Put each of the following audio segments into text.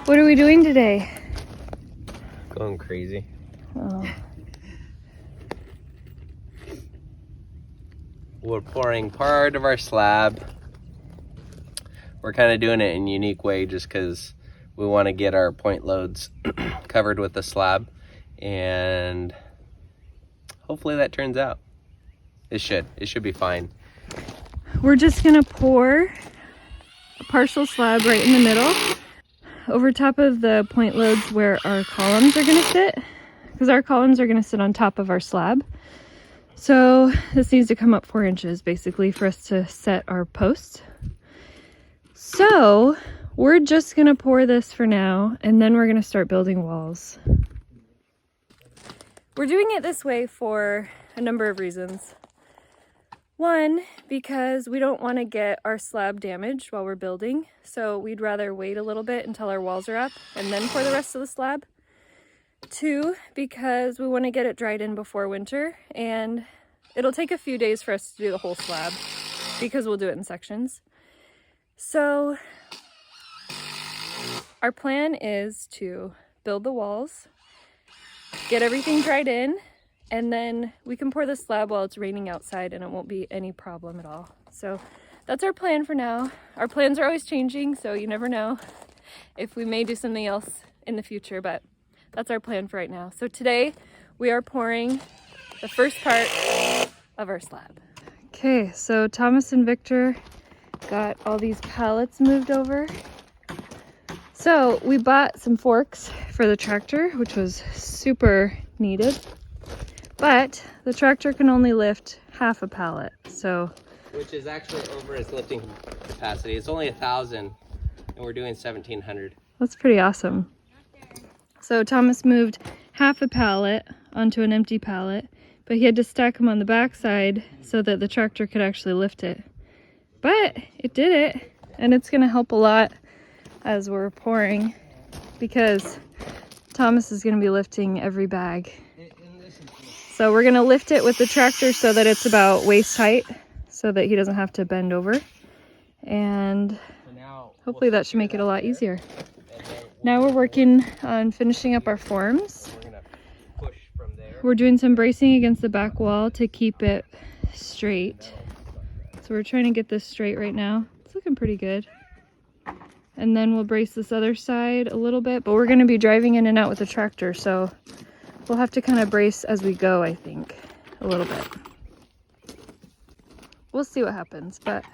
What are we doing today? Going crazy. Oh. We're pouring part of our slab. We're kind of doing it in a unique way just because we want to get our point loads covered with the slab, and hopefully that turns out. It should be fine. We're just gonna pour a partial slab right in the middle over top of the point loads where our columns are gonna sit, because our columns are gonna sit on top of our slab. So this needs to come up 4 inches basically for us to set our posts. So we're just gonna pour this for now, and then we're gonna start building walls. We're doing it this way for a number of reasons. One, because we don't want to get our slab damaged while we're building, so we'd rather wait a little bit until our walls are up and then pour the rest of the slab. Two, because we want to get it dried in before winter, and it'll take a few days for us to do the whole slab because we'll do it in sections. So our plan is to build the walls, get everything dried in, and then we can pour the slab while it's raining outside and it won't be any problem at all. So that's our plan for now. Our plans are always changing, so you never know if we may do something else in the future, but that's our plan for right now. So today we are pouring the first part of our slab. Okay, so Thomas and Victor got all these pallets moved over. So we bought some forks for the tractor, which was super needed. But the tractor can only lift half a pallet, so. Which is actually over its lifting capacity. It's only 1,000 and we're doing 1,700. That's pretty awesome. So Thomas moved half a pallet onto an empty pallet, but he had to stack them on the backside so that the tractor could actually lift it. But it did it, and it's gonna help a lot as we're pouring because Thomas is gonna be lifting every bag. So we're gonna lift it with the tractor so that it's about waist height so that he doesn't have to bend over. And hopefully that should make it a lot easier. Now we're working on finishing up our forms. We're doing some bracing against the back wall to keep it straight. So we're trying to get this straight right now. It's looking pretty good. And then we'll brace this other side a little bit, but we're gonna be driving in and out with the tractor, so we'll have to kind of brace as we go, I think, a little bit. We'll see what happens, but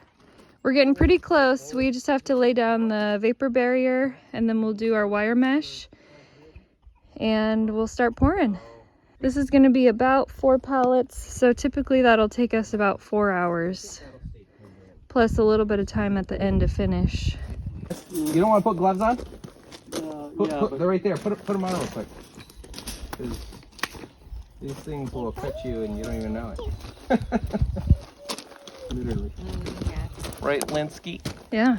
we're getting pretty close. We just have to lay down the vapor barrier, and then we'll do our wire mesh, and we'll start pouring. This is gonna be about 4 pallets, so typically that'll take us about 4 hours, plus a little bit of time at the end to finish. You don't want to put gloves on? They're right there. Put them on real quick. These things will cut you and you don't even know it. Literally. Right, Lindsey? Yeah.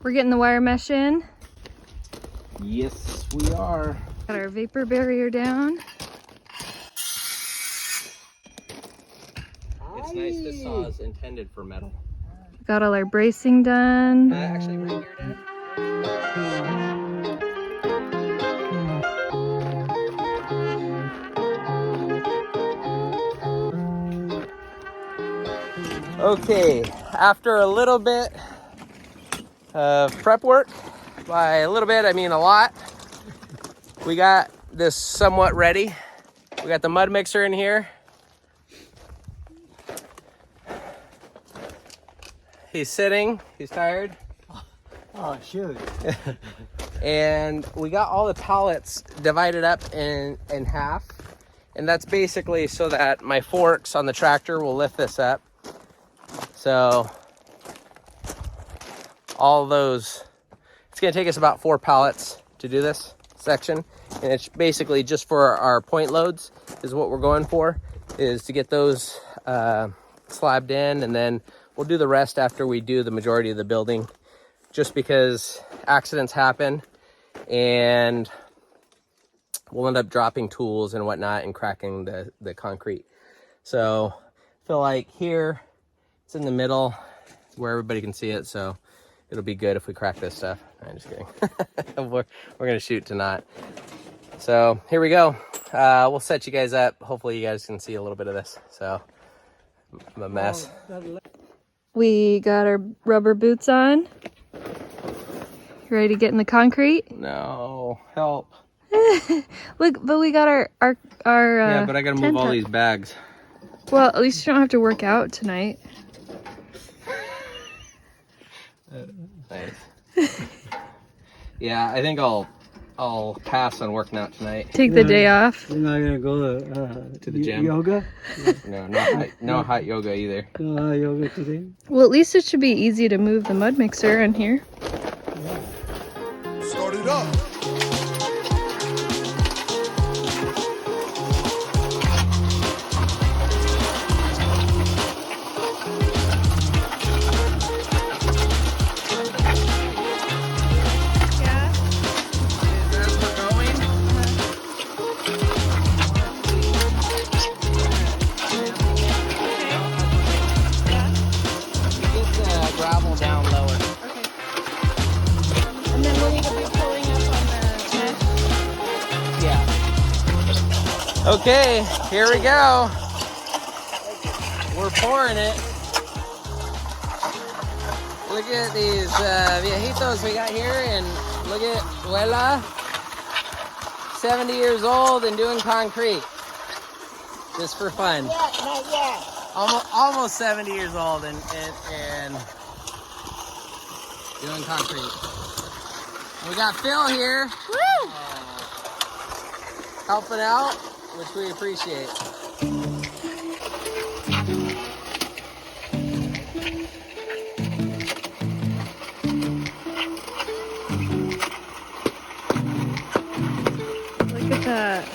We're getting the wire mesh in. Yes, we are. Got our vapor barrier down. It's nice this saw is intended for metal. Got all our bracing done. Actually, right here, Dad. Okay, after a little bit of prep work, by a little bit I mean a lot, we got this somewhat ready. We got the MudMixer in here. He's sitting, he's tired. Oh, shoot. And we got all the pallets divided up in half. And that's basically so that my forks on the tractor will lift this up. So all those, it's gonna take us about 4 pallets to do this section. And it's basically just for our point loads is what we're going for, is to get those slabbed in, and then we'll do the rest after we do the majority of the building, just because accidents happen and we'll end up dropping tools and whatnot and cracking the concrete. So I feel like here, it's in the middle where everybody can see it. So it'll be good if we crack this stuff. I'm just kidding. we're gonna shoot to not. So here we go. We'll set you guys up. Hopefully you guys can see a little bit of this. So I'm a mess. We got our rubber boots on. You ready to get in the concrete? No, help. Look, but we got our Yeah, but I gotta move tent all up. these bags. Well, at least you don't have to work out tonight. Nice. Yeah, I think I'll pass on working out tonight. Take the day off. You're not gonna go To the gym? Yoga? No, no hot yoga either. No yoga today? Well, at least it should be easy to move the MudMixer in here. Start it up. Gravel down lower. Okay. And then we'll need to be pulling up on the mesh. Yeah. Okay, here we go. We're pouring it. Look at these viejitos we got here, and look at Abuela, 70 years old and doing concrete. Just for fun. Not yet. Almost 70 years old and doing concrete. We got Phil here. Woo! Helping out, which we appreciate. Look at that.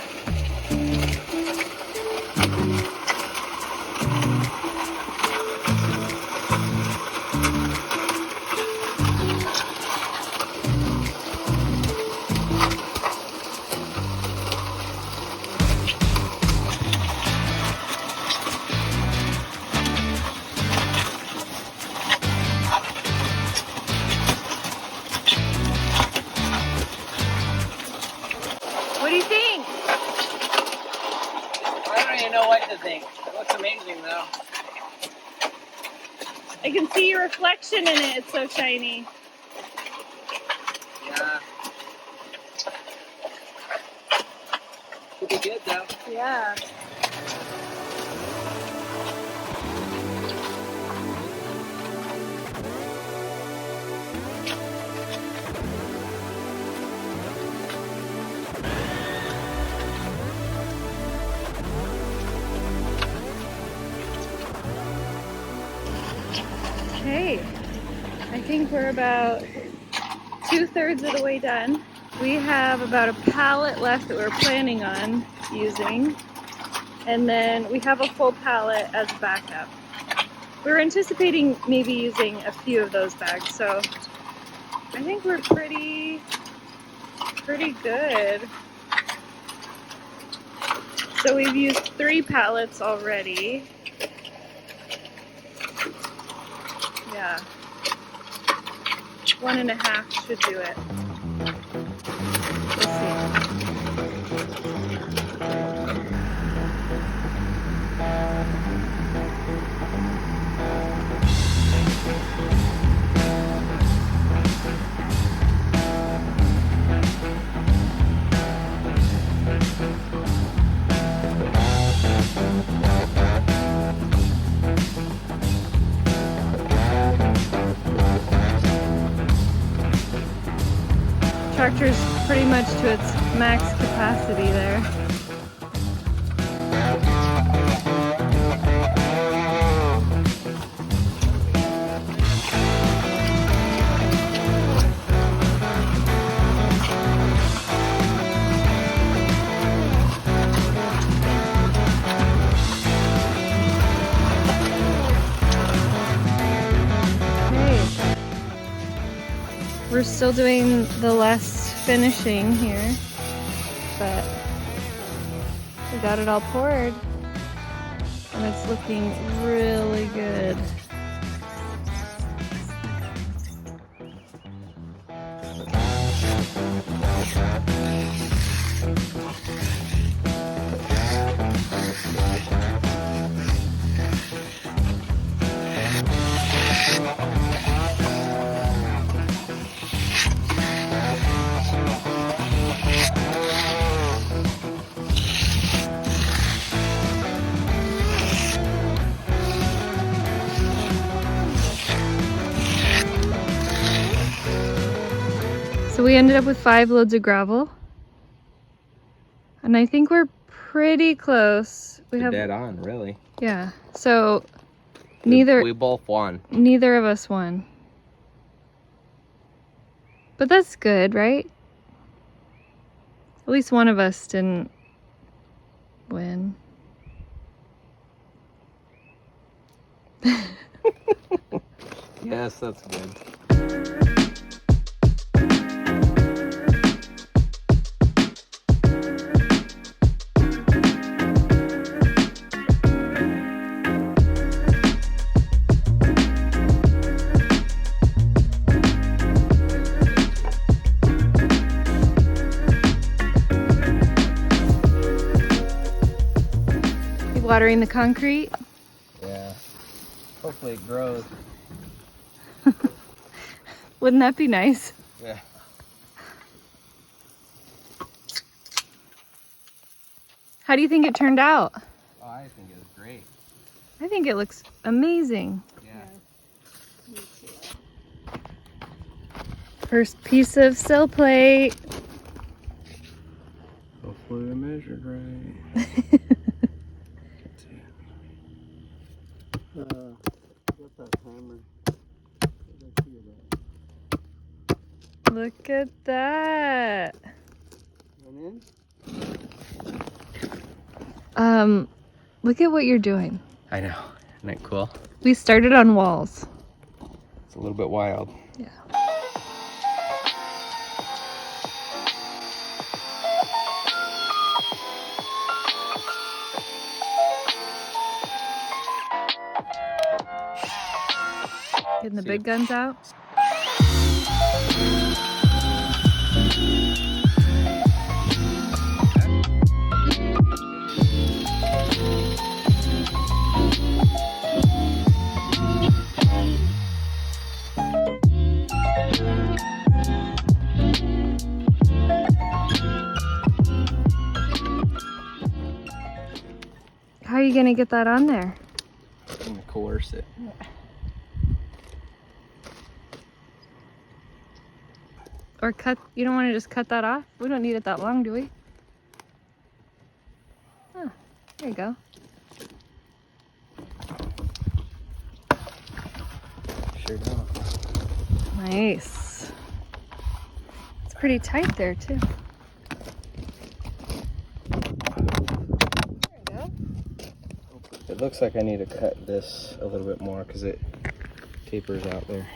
What do you think? I don't even know what to think. It looks amazing though. I can see your reflection in it. It's so shiny. Yeah. Could be good though. Yeah. Okay, I think we're about 2/3 of the way done. We have about a pallet left that we're planning on using, and then we have a full pallet as backup. We were anticipating maybe using a few of those bags, so I think we're pretty good. So we've used 3 pallets already. Yeah. 1.5 should do it. We'll see. Tractor's pretty much to its max capacity there. We're still doing the last finishing here, but we got it all poured and it's looking really good. So we ended up with 5 loads of gravel. And I think we're pretty close. We have dead on, really. Yeah. So neither we both won. Neither of us won. But that's good, right? At least one of us didn't win. Yes, that's good. Watering the concrete. Yeah. Hopefully it grows. Wouldn't that be nice? Yeah. How do you think it turned out? Oh, I think it was great. I think it looks amazing. Yeah. First piece of sill plate. Hopefully I measured right. What's that timer? Look at that. Went in? Look at what you're doing. I know. Isn't that cool? We started on walls. It's a little bit wild. Yeah. Getting the big guns out. How are you gonna get that on there? I'm gonna coerce it. Or cut, you don't want to just cut that off? We don't need it that long, do we? Oh, there you go. Sure don't. Nice. It's pretty tight there too. There you go. It looks like I need to cut this a little bit more because it tapers out there.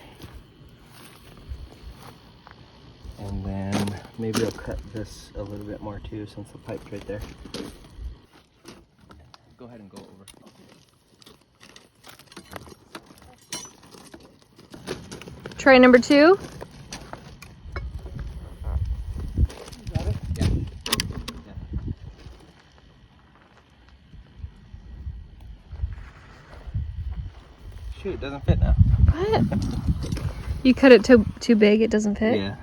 And then maybe I'll cut this a little bit more too since the pipe's right there. Go ahead and go over. Try number 2. Got it? Yeah. Shoot, it doesn't fit now. What? You cut it too big, it doesn't fit? Yeah.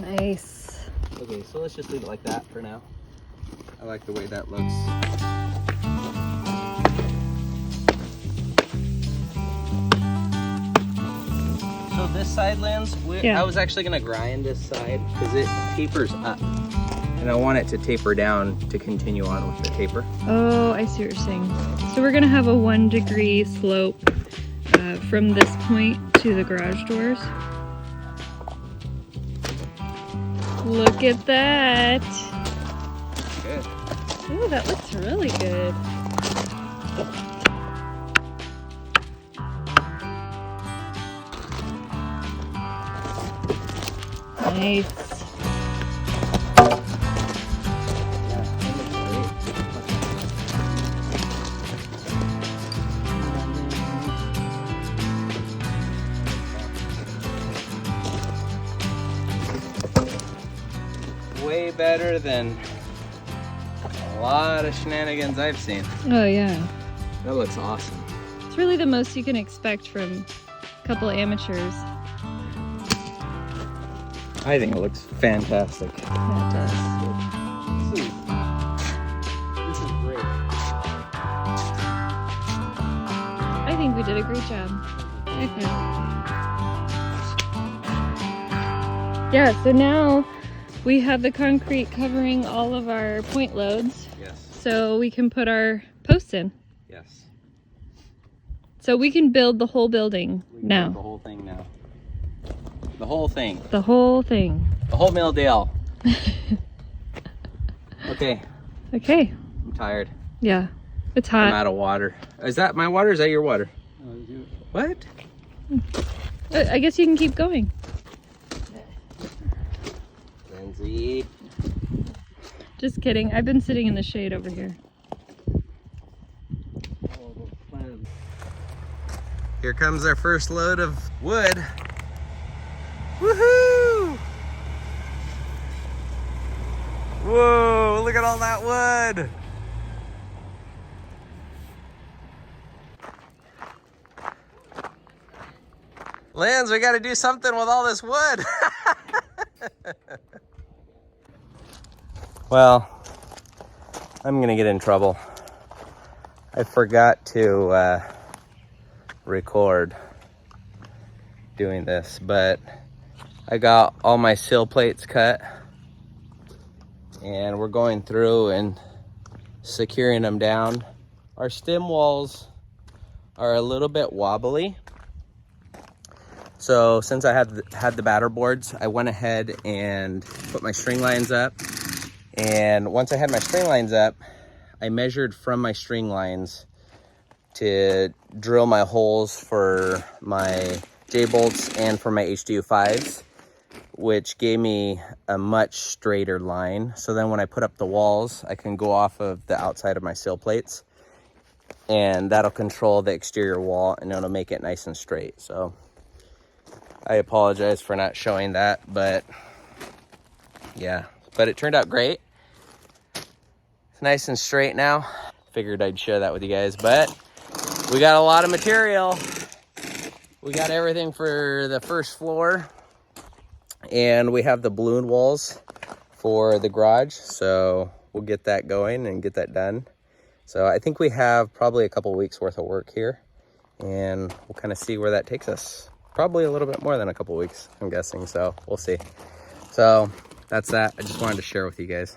Nice. Okay, so let's just leave it like that for now. I like the way that looks. So this side, Linz, Yeah. I was actually gonna grind this side because it tapers up. And I want it to taper down to continue on with the taper. Oh, I see what you're saying. So we're gonna have a 1 degree slope from this point to the garage doors. Look at that. Good. Ooh, that looks really good. Nice. way better than a lot of shenanigans I've seen. Oh yeah. That looks awesome. It's really the most you can expect from a couple of amateurs. I think it looks fantastic. Yeah, it does. This is great. I think we did a great job. Okay. Yeah, so now we have the concrete covering all of our point loads. Yes. So we can put our posts in. Yes. So we can build the whole building now. The whole thing now. The whole thing. The whole thing. The whole mill deal. Okay. Okay. I'm tired. Yeah. It's I'm hot. out of water. Is that my water or is that your water? What? I guess you can keep going. Lindsey. Just kidding. I've been sitting in the shade over here. Here comes our first load of wood. Woohoo! Whoa, look at all that wood. Linz, we got to do something with all this wood. Well, I'm gonna get in trouble. I forgot to record doing this, but I got all my sill plates cut and we're going through and securing them down. Our stem walls are a little bit wobbly. So since I had the batter boards, I went ahead and put my string lines up. And once I had my string lines up, I measured from my string lines to drill my holes for my J-bolts and for my HDU5s, which gave me a much straighter line. So then when I put up the walls, I can go off of the outside of my sill plates, and that'll control the exterior wall and it'll make it nice and straight. So I apologize for not showing that, but yeah, but it turned out great. It's nice and straight now. Figured I'd share that with you guys, but we got a lot of material. We got everything for the first floor, and we have the balloon walls for the garage. So we'll get that going and get that done. So I think we have probably a couple weeks worth of work here, and we'll kind of see where that takes us. Probably a little bit more than a couple weeks, I'm guessing. So we'll see. So that's that. I just wanted to share with you guys.